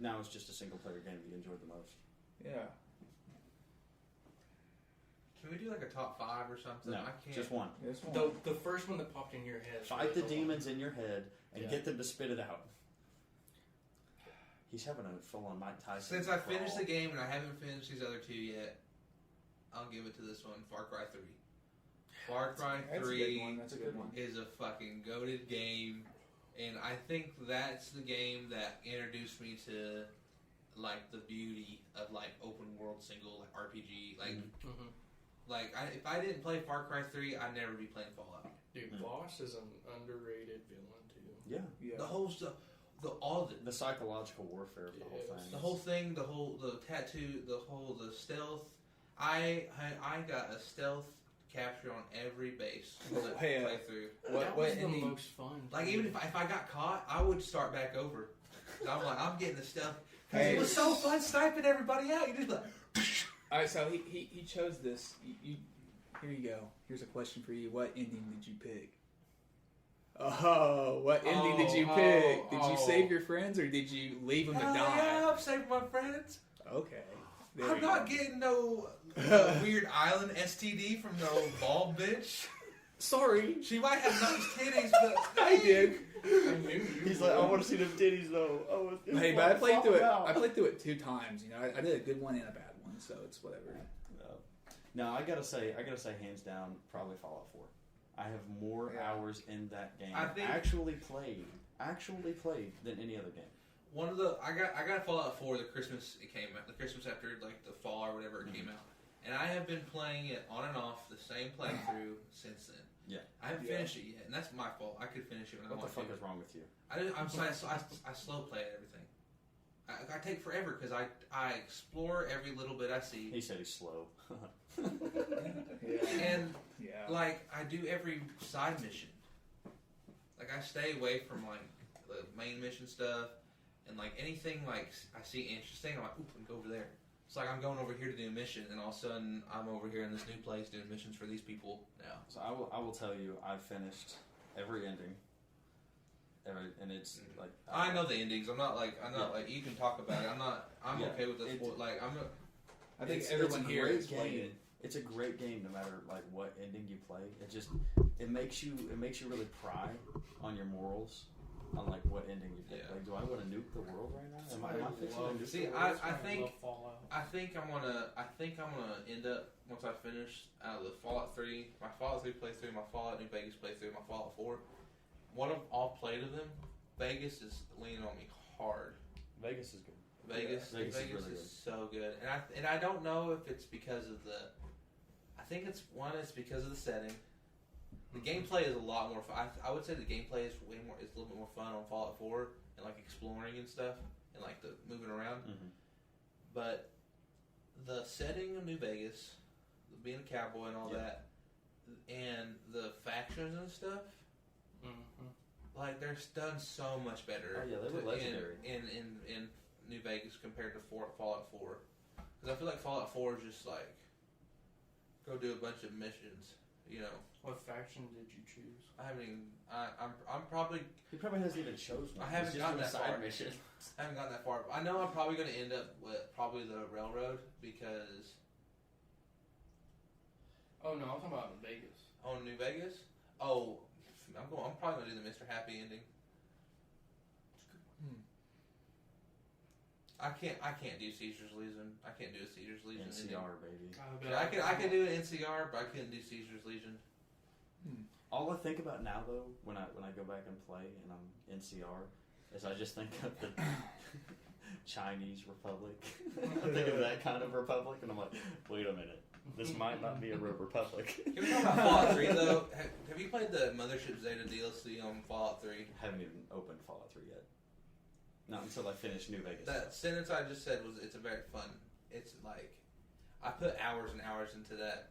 now it's just a single player game that you enjoyed the most. Yeah. Can we do like a top 5 or something? No, I can't. just one. The first one that popped in your head. Fight the demons in your head and get them to spit it out. He's having a full-on Mike Tyson. Since I finished the game and I haven't finished these other 2 yet, I'll give it to this one, Far Cry 3. Far Cry 3 That's a good one. is a fucking goated game, and I think that's the game that introduced me to like the beauty of like open world single like RPG. Like, if I didn't play Far Cry 3, I'd never be playing Fallout. Dude, Voss is an underrated villain too. Yeah. The whole stuff, the psychological warfare of the whole thing. The tattoo, the stealth. I got a stealth capture on every base play through. That was the most fun. Like, even if I got caught, I would start back over. I'm like, I'm getting the stealth. Because it was so fun sniping everybody out. You just like... Alright, so he chose this. Here you go. Here's a question for you. What ending did you pick? Oh, what ending did you pick? Did you save your friends or did you leave them to die? Yeah, I'm saving my friends. Okay. I'm not getting no weird island STD from no bald bitch. Sorry. She might have nice titties, but... I did. I knew you. He's like, I want to see them titties though. Hey, but I played through it. I played through it 2 times. You know, I did a good one and a bad one, so it's whatever. No, I gotta say, hands down, probably Fallout 4. I have more hours in that game. I think actually played than any other game. One of the I got Fallout 4 the Christmas it came out, the Christmas after like the fall or whatever it came out, and I have been playing it on and off the same playthrough since then. Yeah, I haven't finished it yet, and that's my fault. I could finish it when I want to. What the fuck is wrong with you? I slow play everything. I take forever because I explore every little bit I see. He said he's slow. And like I do every side mission. Like I stay away from like the main mission stuff, and like anything like I see interesting, I'm like, oop, I can go over there. It's like I'm going over here to do a mission, and all of a sudden I'm over here in this new place doing missions for these people now. So I will tell you, I've finished every ending. And it's like I know the endings. I'm not like you can talk about it. I'm okay with this. Like I think everyone here is playing it. It's a great game, no matter like what ending you play. It makes you really pry on your morals, on like what ending you pick. Like, do I want to nuke the world right now? Am I fixing to nuke the world? I think I'm gonna end up once I finish out of the Fallout 3, my Fallout 3 playthrough, my Fallout New Vegas playthrough, my Fallout 4. One of all played of them, Vegas is leaning on me hard. Vegas is good. Vegas is really good. So good, and I don't know if it's because of the. I think it's because of the setting. The gameplay is a lot more fun. I would say the gameplay is way more. It's a little bit more fun on Fallout 4 and like exploring and stuff and like the moving around. Mm-hmm. But the setting of New Vegas, being a cowboy and all that, and the factions and stuff. Mm-hmm. Like they're done so much better. Oh yeah, they were legendary in New Vegas compared to Fallout 4. Because I feel like Fallout 4 is just like go do a bunch of missions. You know. What faction did you choose? I haven't even. I'm probably. He probably hasn't even chosen one. I haven't gotten that far. Mission. I haven't gotten that far. I know I'm probably going to end up with probably the railroad because. Oh no, I'm talking about Vegas. Oh, New Vegas. Oh. I'm probably gonna do the Mr. Happy ending. I can't do Caesar's Legion. I can't do a Caesar's Legion NCR ending. Baby. I can do an NCR, but I couldn't do Caesar's Legion. All I think about now, though, when I go back and play and I'm NCR, is I just think of the Chinese Republic. I think of that kind of republic, and I'm like, wait a minute. This might not be a republic. Can we talk about Fallout 3, though? Have you played the Mothership Zeta DLC on Fallout 3? I haven't even opened Fallout 3 yet. Not until I finish New Vegas. That sentence I just said was, it's a very fun. It's like, I put hours and hours into that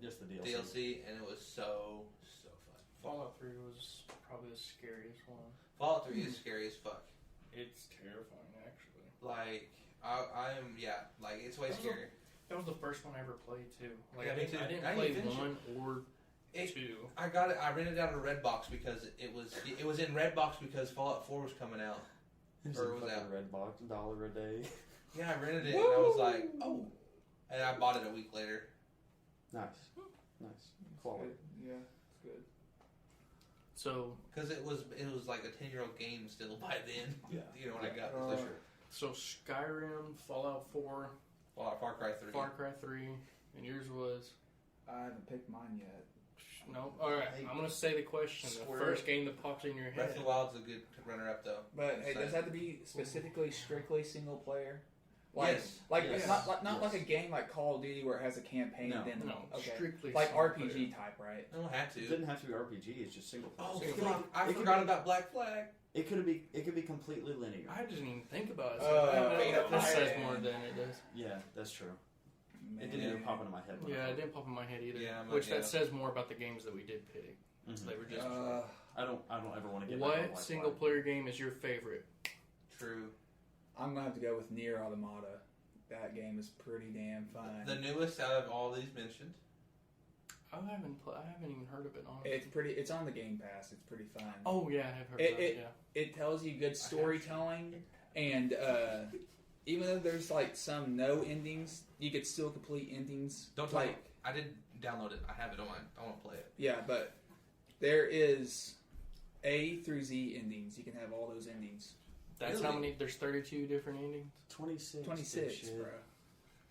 just the DLC, and it was so fun. Fallout 3 was probably the scariest one. Fallout 3 is scary as fuck. It's terrifying, actually. Like, I am, like, it's way scarier. That was the first one I ever played too. Like me too. I didn't play 1 or 2. I got it. I rented it out of Redbox because it was in Redbox because Fallout 4 was coming out, Or was that Red Box $1 a day? Yeah, I rented it and I was like, oh, and I bought it a week later. Nice. Quality. Yeah, it's good. So, because it was like a 10-year-old game still by then. Yeah. You know when I got the shirt. So Skyrim, Fallout 4, Far Cry 3. Far Cry 3, and yours was? I haven't picked mine yet. No. All right. I'm gonna say the question. Square. The first game that pops in your Breath head. of the Wild's a good runner-up though. But hey, does it have to be specifically strictly single player? Yes. Yes. Not like a game like Call of Duty where it has a campaign. No. Then No, okay. strictly Like single RPG player. type, right? I don't have to. It didn't have to be RPG. It's just single player. Oh, Single fuck. player. I forgot about Black Flag. It could be completely linear. I didn't even think about it. Oh, This says man. more than it does. Yeah, that's true. Man. It didn't even pop into my head. Yeah, it didn't pop in my head either. Yeah, Which yeah. that says more about the games that we did pick. Mhm. They were just. I don't ever want to get back on What Black single Flag. player game is your favorite? True. I'm gonna have to go with Nier Automata. That game is pretty damn fun. The newest out of all these mentioned. I haven't even heard of it. Honestly. It's on the Game Pass. It's pretty fun. Oh yeah, I have heard of it. Yeah. It tells you good storytelling, and even though there's like some no endings, you could still complete endings. Don't tell like me. I did download it. I have it on mine. I want to play it. yeah, but there is A through Z endings. You can have all those endings. That's Really? how many. There's 32 different endings. 26. 26, dipshit. bro.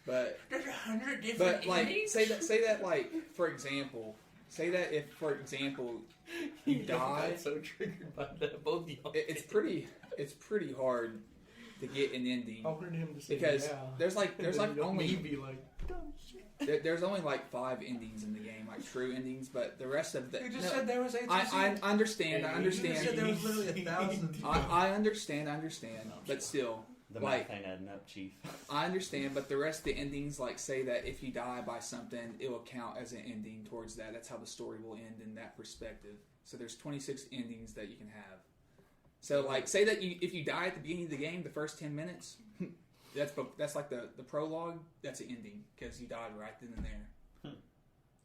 But There's 100 different but like say that like for example, say that if for example you die, got so triggered by that. Both of y'all. it's pretty hard to get an ending I wanted him to say because yeah. there's like And then only me be like, dumb shit. there's only like 5 endings in the game, like true endings, but the rest of the You just no, said there was 18. I understand. I You just said understand. there was literally 1,000. I understand, but still, The like, math ain't adding up, Chief. I understand, but the rest of the endings, like, say that if you die by something, it will count as an ending towards that. That's how the story will end in that perspective. So there's 26 endings that you can have. So, like, say that if you die at the beginning of the game, the first 10 minutes, that's like the prologue, that's an ending, because you died right then and there.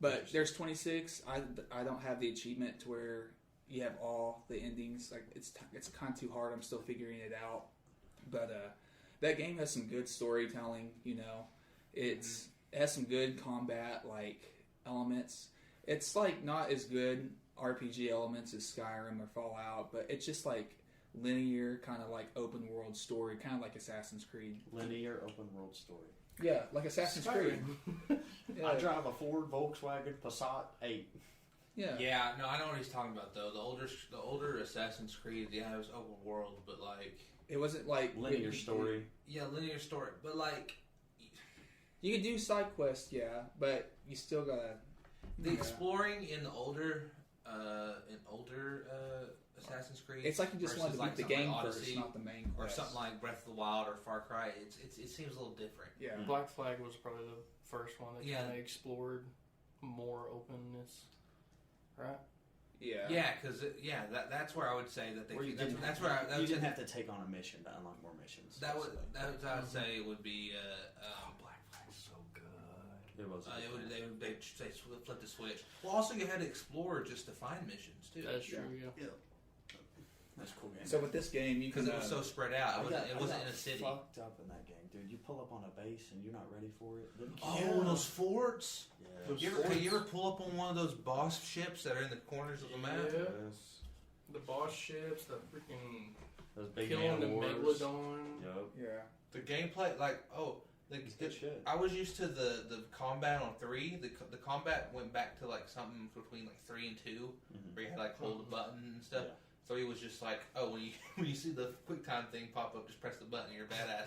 But there's 26. I don't have the achievement to where you have all the endings. Like, it's kind of too hard. I'm still figuring it out. But that game has some good storytelling. You know, it has some good combat like elements. It's like not as good RPG elements as Skyrim or Fallout, but it's just like linear, kind of like open world story, kind of like Assassin's Creed. Linear open world story. Yeah, like Assassin's Creed. Yeah. I drive a Ford Volkswagen Passat 8. Yeah. Yeah, no, I know what he's talking about though. The older Assassin's Creed, yeah, it was open world, but like It wasn't like Linear story. yeah, linear story, but like You could do side quests, yeah, but you still gotta. the exploring in the older Assassin's Creed. It's like you just wanted to beat the something game like first, Odyssey, not the main or quest. something like Breath of the Wild or Far Cry. It seems a little different. Yeah. Black Flag was probably the first one that Yeah. kind of explored more openness, right? Yeah. Yeah, because that's where I would say that they. Where you That's where I you would say didn't have to take on a mission to unlock more missions. that would I would say would be. Black Flag's so good. It was. They flip the switch. Well, also you had to explore just to find missions too. That's true. Yeah. That's a cool game. So with this game, you can. Because it was so spread out. It wasn't in a city. Fucked up in that game, dude. You pull up on a base and you're not ready for it. Then Oh, those forts! Yeah. You ever pull up on one of those boss ships that are in the corners of the map? Yeah. Yes. The boss ships, the freaking Those big killing the man wars. megalodon. Yup. Yeah. The gameplay, like, It's good shit. I was used to the combat on 3. The combat went back to like something between like 3 and 2, Mhm. where you had like hold a button and stuff. Yeah. 3 was just like, when you see the QuickTime thing pop up, just press the button. You're a badass.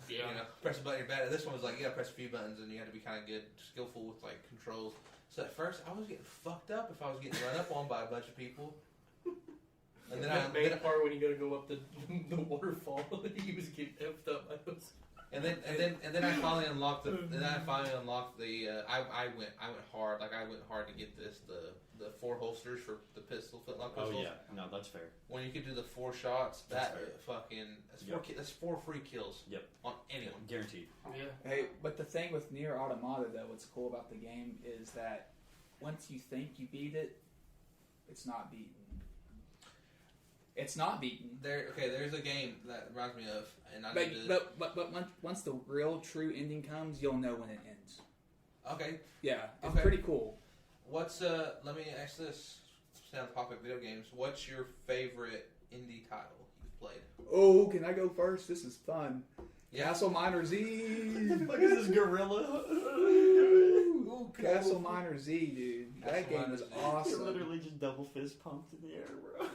Yeah. You know, press a button, you're badass. This one was like, you gotta press a few buttons, and you had to be kind of good, skillful with like controls. So at first, I was getting fucked up if I was getting run up on by a bunch of people. And then That main part when you gotta go up the waterfall, he was getting effed up by those. And then I finally unlocked the. I went hard. Like I went hard to get the 4 holsters for the pistol, flintlock Oh pistols. yeah, no, that's fair. When you could do the 4 shots, That's that's 4 free kills. Yep. On anyone. Guaranteed. Yeah. Hey, but the thing with Nier Automata, though, what's cool about the game is that once you think you beat it, it's not beaten. It's not beaten. There's a game that reminds me of, and But once the real true ending comes, you'll know when it ends. Okay. Yeah, it's pretty cool. What's let me ask this. Sounds topic video games. What's your favorite indie title you've played? Oh, can I go first? This is fun. Yeah. Castle Miner Z. What the fuck is this gorilla? Ooh, Castle Miner Z, dude. That game was awesome. You literally just double fist pumped in the air, bro.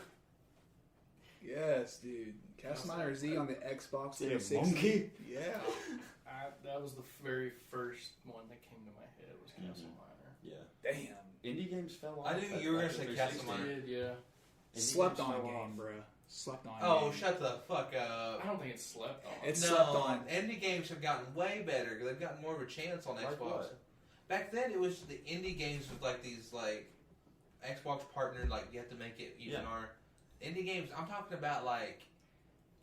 Yes, dude. Castle Miner Z on the Xbox Yeah, 360. monkey. Yeah. That was the very first one that came to my head was Castle Miner. Yeah. Damn. Indie games fell off. I knew you were gonna say Castle Miner. Yeah. Slept on game, bro. Slept on. Oh, game. shut the fuck up. I don't think it's slept on. It's slept on. Indie games have gotten way better. They've gotten more of a chance on Like Xbox. what? Back then, it was the indie games with like these like Xbox partnered. Like you have to make it using our indie games. I'm talking about like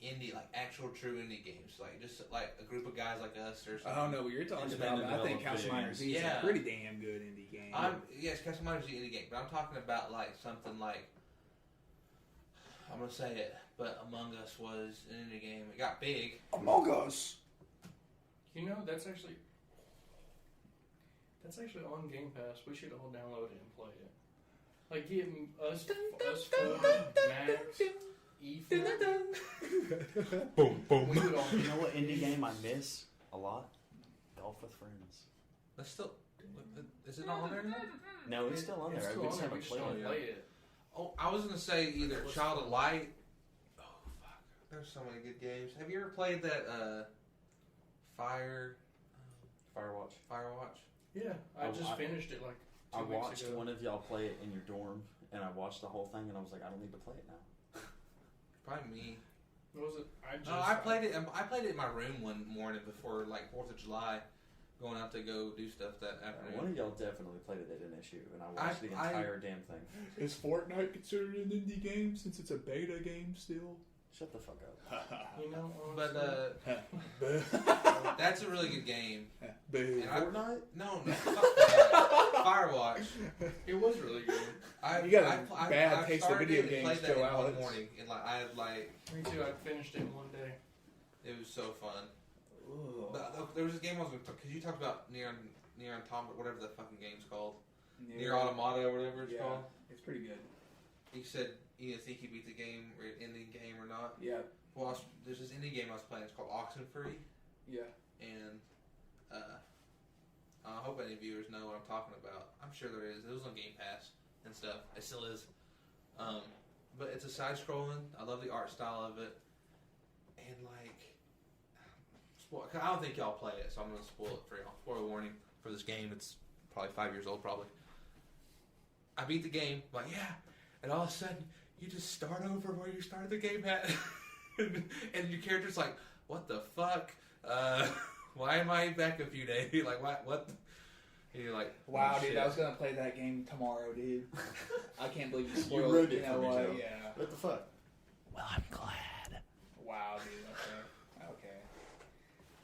indie, like actual true indie games, like just like a group of guys like us or something. I don't know what you're talking about, but I think Castle Miner Z is a pretty damn good indie game. Yes, Castle Miner Z indie game, but I'm talking about like something like, I'm gonna say it, but Among Us was an indie game. It got big. Among Us. You know, that's actually on Game Pass. We should all download it and play it. Like getting us four, Max, Ethan. Boom, boom. We would all. You know what indie game I miss a lot? Golf with Friends. That's still. Is it not on there anymore? No, it's still on there. It's I still just on there. haven't We just played don't it. play it. Oh, I was gonna say either Child of Light. Oh fuck! There's so many good games. Have you ever played that Firewatch. Firewatch? Yeah, I just finished it like 2 I weeks watched ago. one of y'all play it in your dorm, and I watched the whole thing, and I was like, I don't need to play it now. Probably me. What was it? I played it. I played it in my room one morning before like 4th of July, going out to go do stuff that afternoon. One of y'all definitely played it at an issue, and I watched the entire damn thing. Is Fortnite considered an indie game since it's a beta game still? Shut the fuck up. You know, But that's a really good game. Boo. And Fortnite? No, fuck that. Firewatch. it was really good. You got a bad taste of video games, played that Joe in one Alex. morning, and like I had like Me too. I finished it in one day. it was so fun. But there was this game I was going to because you talked about Near Automata, whatever the fucking game's called. Near Automata or whatever it's called. It's pretty good. He said he didn't think he beat the game or indie game or not. Yeah. Well, there's this indie game I was playing. It's called Oxenfree, Yeah. and I hope any viewers know what I'm talking about. I'm sure there is. It was on Game Pass and stuff. It still is. But it's a side-scrolling. I love the art style of it, and I don't think y'all play it, so I'm gonna spoil it for y'all. Spoiler warning for this game. It's probably 5 years old, probably. I beat the game, but yeah, and all of a sudden you just start over where you started the game at, and your character's like, "What the fuck? Why am I back a few days? Like what?" And you're like, Wow, oh, dude, shit. I was gonna play that game tomorrow, dude. I can't believe you spoiled ruined it. it for me, Joe. Yeah. What the fuck? Well, I'm glad. Wow, dude. Okay.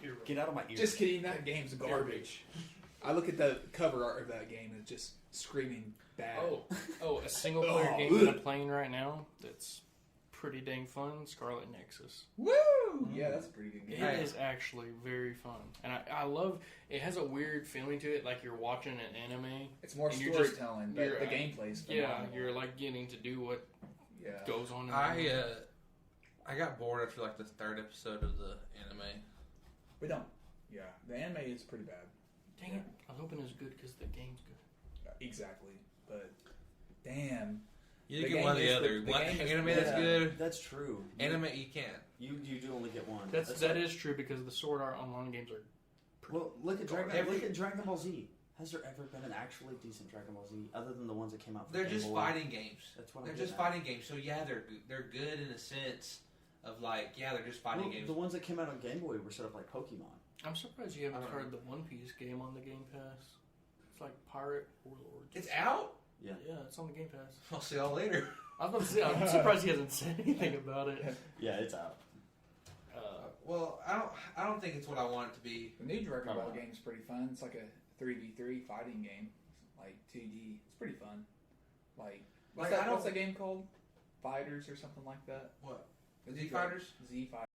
You're Get out of my ear. Just kidding. That game's garbage. I look at the cover art of that game and it's just screaming bad. a single player game that I'm playing right now that's pretty dang fun. Scarlet Nexus. Woo! Yeah, that's a pretty good game. It is actually very fun, and I love. It has a weird feeling to it, like you're watching an anime. It's more And you're storytelling, but you're, the gameplay's Yeah, phenomenal. you're like getting to do what goes on. In I got bored after like the 3rd episode of the anime. We don't. Yeah, the anime is pretty bad. Dang it! I was hoping it was good because the game's good. Exactly, but damn. You The get game one or the is other. the One game is- anime that's yeah. good. That's true. Anime you can't. You do only get one. That is true because the Sword Art Online games are. Well, look at Every- Dragon Ball Z. Has there ever been an actually decent Dragon Ball Z other than the ones that came out? For They're Game just Boy? fighting games. That's what They're I'm just getting at. fighting games. So yeah, they're good in a sense of like they're just fighting Well, games. the ones that came out on Game Boy were set up like Pokemon. I'm surprised you haven't I don't tried the One Piece game on the Game Pass. It's like Pirate Warlords. It's out. Yeah. Yeah, it's on the Game Pass. I'll see y'all later. I was about to say, I'm surprised he hasn't said anything about it. Yeah, it's out. Well, I don't think it's what I want it to be. The new Dragon Ball Probably. game's pretty fun. It's like a 3v3 fighting game, like 2D. It's pretty fun. Like, what's that game called? Fighters or something like that. What? The Z Fighters? Z Fighters.